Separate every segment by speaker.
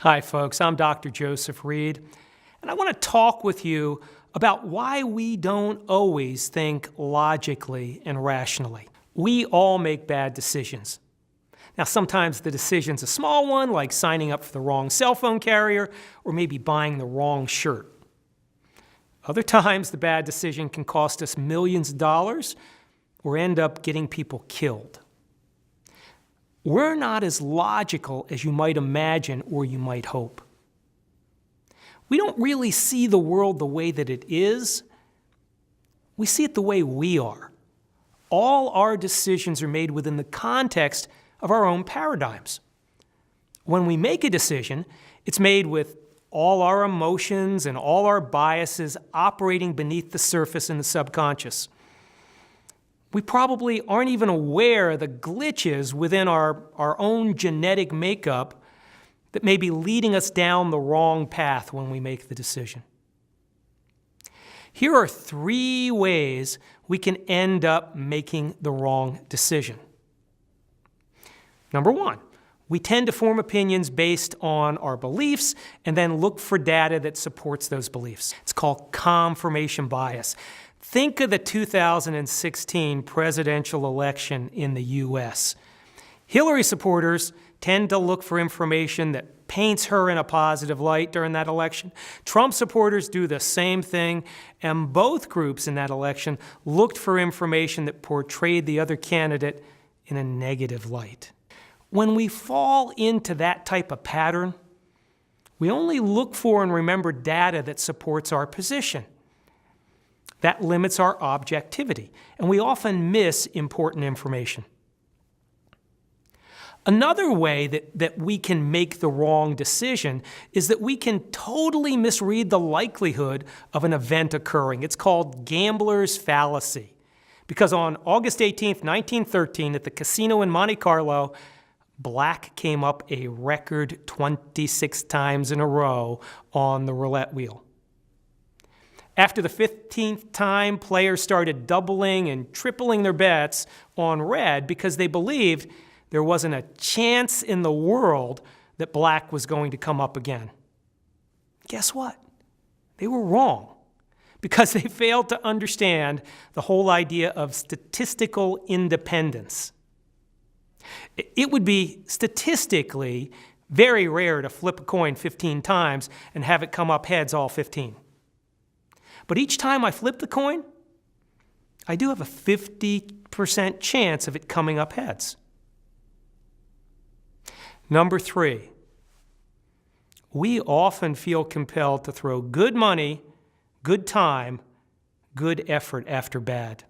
Speaker 1: Hi, folks. I'm Dr. Joseph Reed, and I want to talk with you about why we don't always think logically and rationally. We all make bad decisions. Now, sometimes the decision's a small one, like signing up for the wrong cell phone carrier or maybe buying the wrong shirt. Other times, the bad decision can cost us millions of dollars or end up getting people killed. We're not as logical as you might imagine or you might hope. We don't really see the world the way that it is. We see it the way we are. All our decisions are made within the context of our own paradigms. When we make a decision, it's made with all our emotions and all our biases operating beneath the surface in the subconscious. We probably aren't even aware of the glitches within our own genetic makeup that may be leading us down the wrong path when we make the decision. Here are 3 ways we can end up making the wrong decision. Number 1, we tend to form opinions based on our beliefs and then look for data that supports those beliefs. It's called confirmation bias. Think of the 2016 presidential election in the U.S. Hillary supporters tend to look for information that paints her in a positive light during that election. Trump supporters do the same thing, and both groups in that election looked for information that portrayed the other candidate in a negative light. When we fall into that type of pattern, we only look for and remember data that supports our position. That limits our objectivity, and we often miss important information. Another way that we can make the wrong decision is that we can totally misread the likelihood of an event occurring. It's called gambler's fallacy. Because on August 18th, 1913, at the casino in Monte Carlo, black came up a record 26 times in a row on the roulette wheel. After the 15th time, players started doubling and tripling their bets on red because they believed there wasn't a chance in the world that black was going to come up again. Guess what? They were wrong because they failed to understand the whole idea of statistical independence. It would be statistically very rare to flip a coin 15 times and have it come up heads all 15. But each time I flip the coin, I do have a 50% chance of it coming up heads. Number 3, we often feel compelled to throw good money, good time, good effort after bad.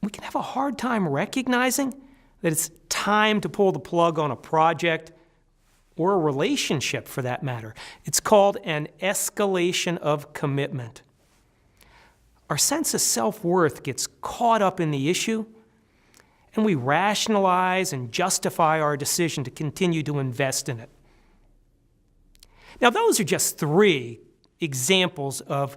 Speaker 1: We can have a hard time recognizing that it's time to pull the plug on a project or a relationship for that matter. It's called an escalation of commitment. Our sense of self-worth gets caught up in the issue, and we rationalize and justify our decision to continue to invest in it. Now, those are just 3 examples of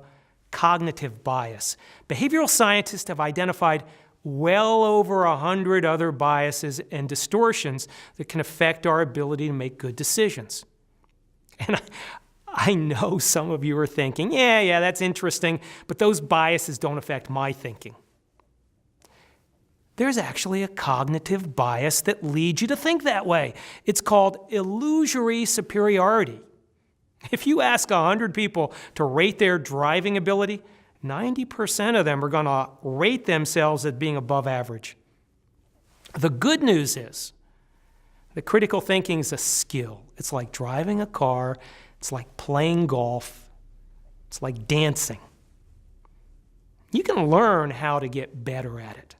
Speaker 1: cognitive bias. Behavioral scientists have identified well over 100 other biases and distortions that can affect our ability to make good decisions. And I know some of you are thinking, yeah, that's interesting, but those biases don't affect my thinking. There's actually a cognitive bias that leads you to think that way. It's called illusory superiority. If you ask 100 people to rate their driving ability, 90% of them are going to rate themselves as being above average. The good news is that critical thinking is a skill. It's like driving a car. It's like playing golf. It's like dancing. You can learn how to get better at it.